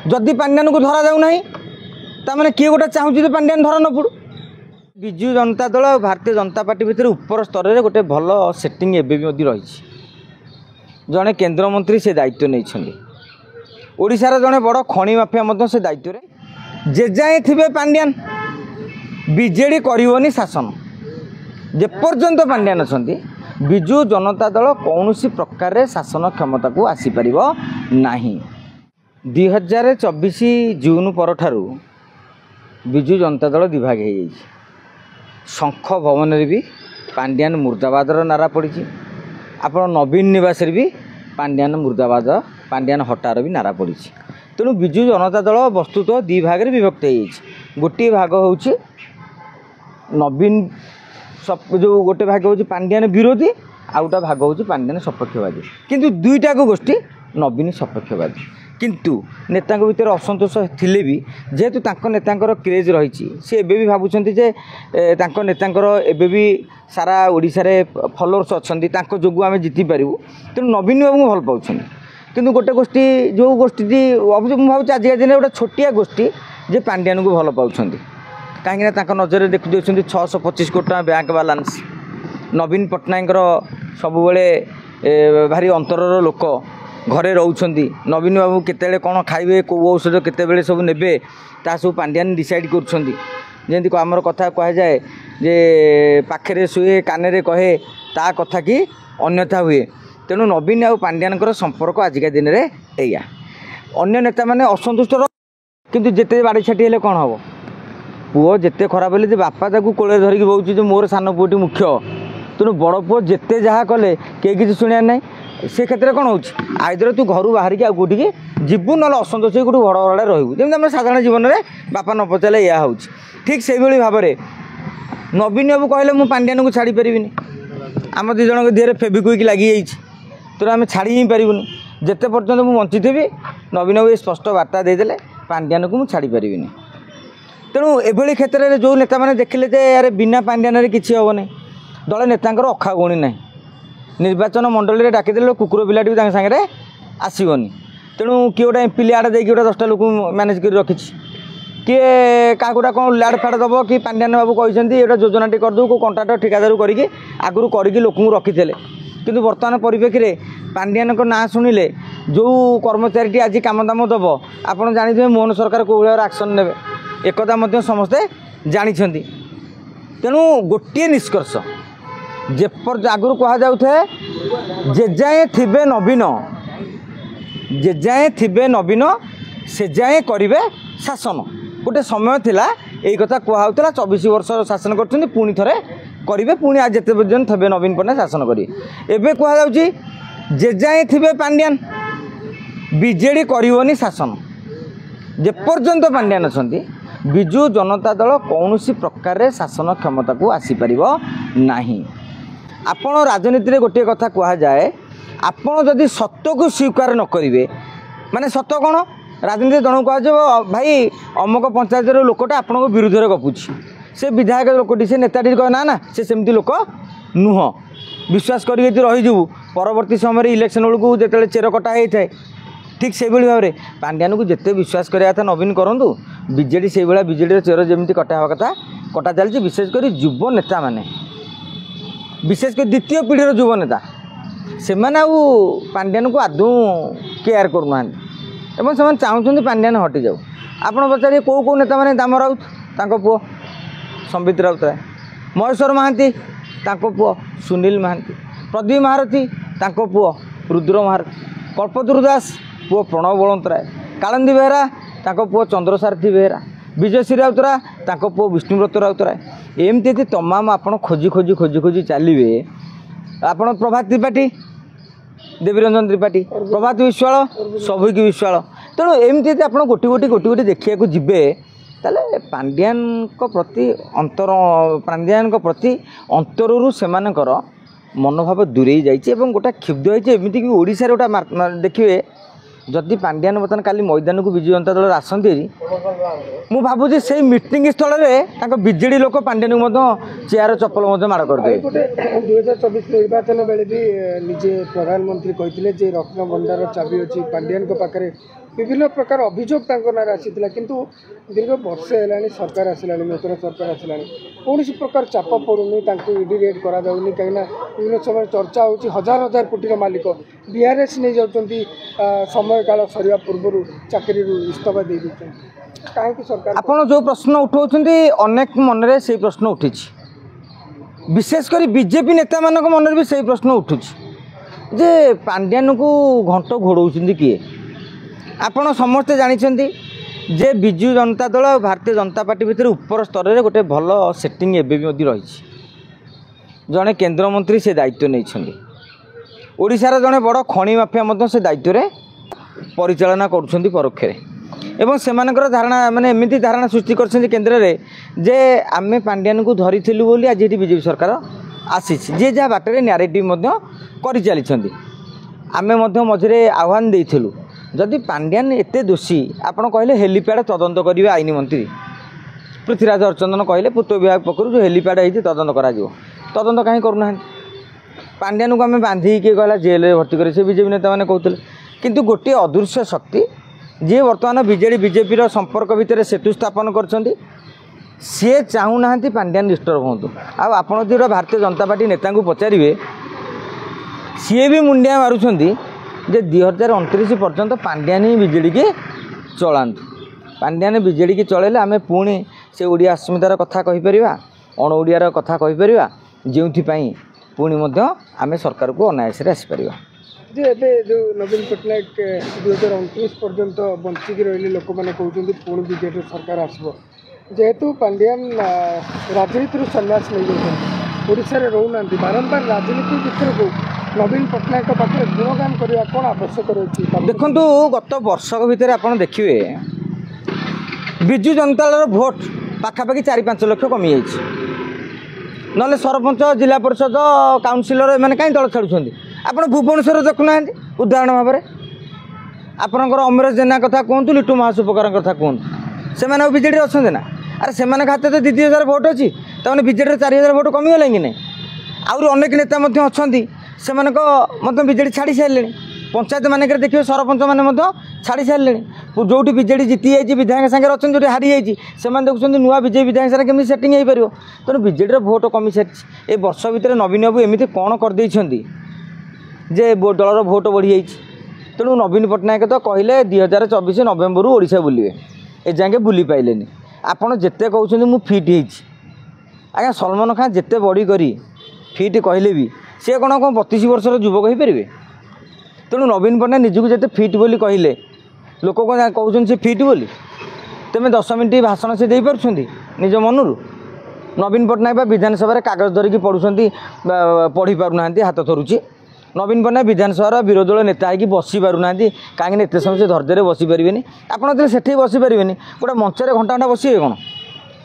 जदि पांड्यान को धरा जाऊना ताने किए गोटे चाहूँ पांड्यान धरा न पड़ू। विजु जनता दल और भारतीय जनता पार्टी भितर ऊपर स्तर में गोटे भल सेटिंग एवं रही। जड़े केन्द्रमंत्री से दायित्व नहीं ओडिशार जड़े बड़ खनि माफिया से दायित्व जे जाए थे पांड्यान बीजेडी करनी शासन जेपर्यंत पांड्यान अच्छा विजु जनता दल कौन प्रकार शासन क्षमता को आसीपर ना। 2024 जून पर विजु जनता दल दिभाग हो शंख भवन भी पांड्यान मुर्दाबाद नारा पड़ी। आप नवीन निवास भी पांड्यान मुर्दाबाद पांड्यान हटार भी नारा पड़ी। तेणु विजु जनता दल वस्तुतः दी भाग में विभक्त हो गोटे भाग हूँ नवीन जो गोटे भाग हूँ पांड्यान विरोधी आ गोटे भाग हूँ पांड्यान सपक्षवादी किंतु दुईटा को गोष्ठी नवीन सपक्षवादी किंतु नेता भितर असंतोष थिले भी जेहेतु नेता क्रेज रही सी एबे भी भावुंट जे नेता भी सारा ओडिशा रे फॉलोअर्स अच्छा जो आम जीति पारू तेणु नवीन बाबू भल पाँच किंतु गोटे गोष्ठी जो गोष्ठी मुझे भाव आज दिन गोटे छोटिया गोष्ठी जे पांड्यान को भल पाँच कहीं नजर देखी दे 625 कोटी टका बैंक बालांस नवीन पट्टनायक सब भारी अंतर लोक घरे रोचंती नवीन बाबू केते कौन खाइबे कौ औषध केते सब नेबे ता सब पांड्यान डिसाइड करुँच जमी आमर कथा कह जाए जे पाखे शुए कान कहे ता कथा कि अन्यथा हुए। तेणु नवीन आ पांड्यान संपर्क आजिका दिन में या अन्य नेता मैंने असंतुष्ट किंतु जिते बाड़ी छाटी हेले कौन हम पुओ जिते खराब हेले बापा ताकू कोले धरिकी बोची जो मोर सान पुओटी मुख्य तेणु बड़ पुओ जिते जहाँ कले किए किसी शुणा ना से क्षेत्र में कौन हो आइदर तू घर बाहर की आउटी जीवु ना असंतोष गोटे घर घरे रही जमी आम साधारण जीवन में बापा न पचारे या हो ठीक से भाव में नवीन बाबू कहले मु पांड्यान को छाड़ी पारिनी आम दी जन देहरे फेविक्विक लगी तेणु आम छाड़ी ही पारूनी जिते पर्यटन मुझे बंची थी नवीन बाबू स्पष्ट वार्ता देदेले पांड्यान को मुझे छाड़ी पारिनी। तेणु एभली क्षेत्र में जो नेता मैंने देखिले जे यार बिना पांड्यान किसी हम ना दल नेता अखा गणी ना निर्वाचन मंडल में डाकिदेले कुकुर पिलाटी भी सागे आसबनी तेणु किए गोटे एमपी आड़े देखिए गोटे 10टा लोक मैनेज कर रखी किए क्या गोटा कौन लाड फाड़ दब कि पांड्यान बाबू कहते ये योजनाटी करदे को कंट्राक्टर ठिकादार करके आगुरी करके लोक रखी किंतु वर्तमान परिप्रेक्षी में पांड्यान ना शुणिले जो कर्मचारी आज कम दाम दब आपड़ जानी मोहन सरकार कौ भाव एक्शन ने एकता समस्ते जानी। तेणु गोटे निष्कर्ष जेपर आगुरी कहुए जे जाए थिबे नवीन जे जाए थिबे नवीन से जाए करिवे शासन गोटे समय थिला यही कथा कहला 24 वर्ष शासन कर पुणी थे करेंगे पुणी आज जिते पर्यटन थे नवीन पट्टनायक शासन करेंगे एवं कहुँ जे जाए थिबे पांड्यान बीजेडी करनी शासन जेपर्यंत पांड्यान अच्छा विजु जनता दल कौन प्रकार शासन क्षमता को आसीपर ना। आपण राजनीति में गोटे कथा कह जाए आपण जदि सत्य को स्वीकार न करेंगे माने सत्य कौन राजनीति जन कह भाई अमुक पंचायत लोकटा आपण विरुद्ध में गपुची से विधायक लोकटी से नेताटी कह ना से सेमती लोक नुह विश्वास कर रहीजु परवर्ती समय इलेक्शन बेलू जो चेर कटा होता है ठीक से भाव में पांड्यान को जिते विश्वास करा था नवीन करूँ बीजेडी से भाया बीजेडी चेर जमी कटा हवा कथा कटा चलती विशेषकर युव नेता माने विशेषकर द्वितीय पीढ़ीर युव नेता से पांड्यान को आदौ केयर करना से चाहते पांड्यान हटि जाऊ। आपड़ पचारे कौ कौ नेता मैंने दाम राउत पुओ संबित राउतराय महेश्वर महांती पुओ सुनील महांती प्रदीप महारथी पुओ रुद्र महारथी कल्पतरु दास पुओ प्रणव बलवंतराय कालंदी बेहरा पुओ चंद्रसारथी बेहरा विजयश्री राउतरा पुओ विष्णुव्रत राउतराय एमती तमाम आप खोजी खोजी खोजी खोजी चलिए आपण प्रभात त्रिपाठी देवीरंजन त्रिपाठी प्रभात विश्वाल सौभिक विश्वाल तेणु एमती आप गोटी गोटी गोटी गोटी देखा जीवे ताले पांड्यान प्रति अंतर पांड्यान प्रति अंतरु से मनोभाव दूरे जाइए गोटे क्षुब्ध होती एमती ओडिशा गोटा देखिए जदि पांड्यान बर्तमान काली मैदान को विजु जनता दल आसती मु भावुँ से मीटिंग स्थल में बीजेडी लोक पांड्यान को चेयर चप्पल माड़ करदे 2024 निर्वाचन बेले भी निजे प्रधानमंत्री कहते रत्न भंडार चाबी अच्छी पांड्यान पाखे विभिन्न प्रकार अभियोग नारे आसीला किंतु दीर्घ वर्षे है सरकार आसला नूतन सरकार आसला कौन प्रकार चाप पड़ूनी ईडी रेड करा कहीं विभिन्न समय चर्चा हो हजार हजार कोटी मालिक बीआरएस नहीं जाती समय काल सरिया पूर्व चाकरी इस्तफा दे कहीं सरकार आपड़ जो प्रश्न उठाऊँ अनेक मनरे से प्रश्न उठी विशेषकर बीजेपी नेता मान मन भी से प्रश्न उठुची जे पांड्यान को घंट घोड़ाऊँ किए आपण समस्ते जानते जे विजु जनता दल और भारतीय जनता पार्टी भितर ऊपर स्तर में गोटे भल सेटिंग एवं रही जड़े केन्द्रमंत्री से दायित्व नहीं ओडिशार जड़े बड़ खनि माफिया से दायित्व रे परिचालना करुँच परोक्ष एवं से धारणा माने एमती धारणा सृष्टि कर केन्द्र में जे आम पांड्यान को धरीलु बोली आज ये बीजेपी सरकार आसी जी जहाँ बाटर न्यारेटिव कर चली आम मझे आह्वान देलु जदि पांड्यान एते दोषी आपड़ कहले हेलीपैड तदंत करेंगे आईन मंत्री पृथ्वीराज हरचंदन कहले पूर्त विभाग पक्ष जो हेलीपैड होती तदंत कर तदंत कहीं करूना पांड्यान को आम बांधिक किए कहला जेल में भर्ती करे से बीजेपी नेता मैंने कहते किंतु गोटे अदृश्य शक्ति जी बर्तमान बीजेडी बीजेपी संपर्क भितर सेतु स्थापन कर सी चाहूना पांड्यान डिस्टर्ब हूँ आप भारतीय जनता पार्टी नेता को पचारे सी भी मुंडिया मारुंट जे 2029 पर्यंत पांड्यान ही बीजेडी की चलातु पांड्यान बीजेडी की चलैले आम पुणी से ओडिया अस्मितार कथा कहीपर अण ओडियार कथा कहीपर जो पुणी आम सरकार को अनायास आसीपर जे एबे जो नवीन पट्टनायक 2029 पर्यंत बंचिकी रही लोक मैंने कहते पुणी बीजेडी सरकार आसब जेहेतु पांड्यान राजनीति सन्यास नहीं जाते ओडिशा रोना बारंबार राजनीति भितर को नवीन पट्टनायक पाखे गुणगान करने कौन आवश्यक रही देखु गत वर्षक भितर आप देखिए विजु जनता दल भोट पाखापाखि 4-5 लाख कमी ना सरपंच जिला परिषद काउनसिलर मैंने कहीं दल छाड़ुं आप भुवनेश्वर देखुना उदाहरण भाव में आपंकर अमरेश जेना कथा कहतु लिटू महासुपकार कथा कहतु से बीजेडी अच्छा ना अरे से हाथ तो 2,000 भोट अच्छी तमें बीजेडी 4,000 भोट कमीगला कि नहीं आउरी अनेक नेता अच्छा से बीजेडी छाड़ी सारे पंचायत मानक देखिए सरपंच मैंने छाड़ी सारे जो बीजेडी जीति जाइए विधायक सागर अच्छा जो हारी जाइए से देखुं नुआ बीजेपी विधायक सागर केमी सेटिंग हो पार तेणु बीजेडी भोट कमी सारी ए वर्ष भितर नवीन बाबू एमती कौन करदे जे दलर भोट बढ़ी जाइए तेणु नवीन पट्टनायक तो कहले 2024 नवेम्बर ओडिशा बुलिए ए जाए बुली पाइले आपड़ जिते कहते मुझ फिट आज्ञा सलमान खान जिते बड़ी करी फिट कहले भी सी कौन 32 वर्षर युवक हो पारे तेणु नवीन पट्टनायक निजक जिते फिट बोली कहले लोक कौन कहते से फिट बोली तेमें 10 मिनिट भाषण से दे पार्छ निज मनरू नवीन पट्टनायक विधानसभा कागज धरिकी पढ़ुं पढ़ी पारना हाथ थरुची नवीन पट्टनायक विधानसभा विरोधी दल नेता होगी बसी पारना कहीं एत समय से धरदेरे बसी पारे आपड़ से बसी पारे गोटे मंचर घंटा घंटा बसवे कौन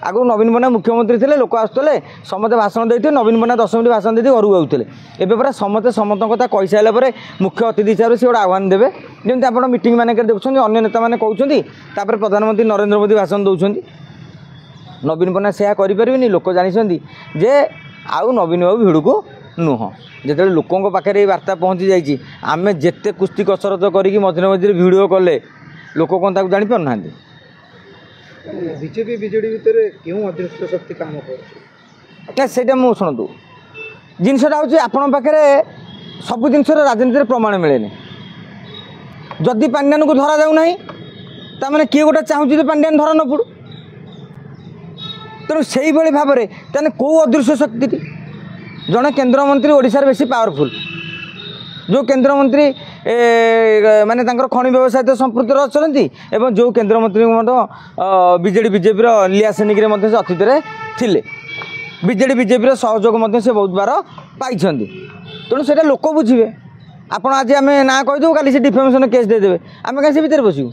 आगु नवीन पट्टनायक मुख्यमंत्री थे लोक आसुले समस्ते भाषण देते नवीन पट्टनायक 10 मिनिट भाषण देते घर आउते एवं पूरा समस्ते समस्त कथा कही सारे मुख्य अतिथि हिसाब से गोटे आह्वान देवे जमी आप मीटिंग मानक देखुं अन्य नेता मैंने कहते प्रधानमंत्री नरेंद्र मोदी भाषण दौरान नवीन पट्टनायक से करें लोक जानते जे आउ नवीन बाबू भिड़ को नुह जो लोकों पाखे वार्ता पहुँची जाइए आम जिते कुस्ती कसरत करी मझे मझे भिड कले लोक कौन ताक जानी पारना बीजेपी बीजेडी भितर क्यों अदृश्य शक्ति काम कर शुणु जिनसा हूँ आपण पाखे सब जिन राजनीति प्रमाण मिले जदि पांड्यान को धरा जाऊना ताने किए गोटे चाहूँ पांड्यान धरा न पड़ू तेणु से भाव में कौ अदृश्य शक्ति जड़े केन्द्रमंत्री ओडिशा रे बेसी पावरफुल जो केन्द्रमंत्री माने तांकर खनि व्यवसाय तो संपृक्त अच्छा एवं जो केन्द्रमंत्री बीजेडी बीजेपी लियासेनिक से अतीत थिले बीजेडी बीजेपी सहयोग से बहुत बार पाई तेणु से लोक बुझे आप आज आम ना कहीदेव कल से डिफेमेशन केस देदेवे आम कहीं से भितर बसू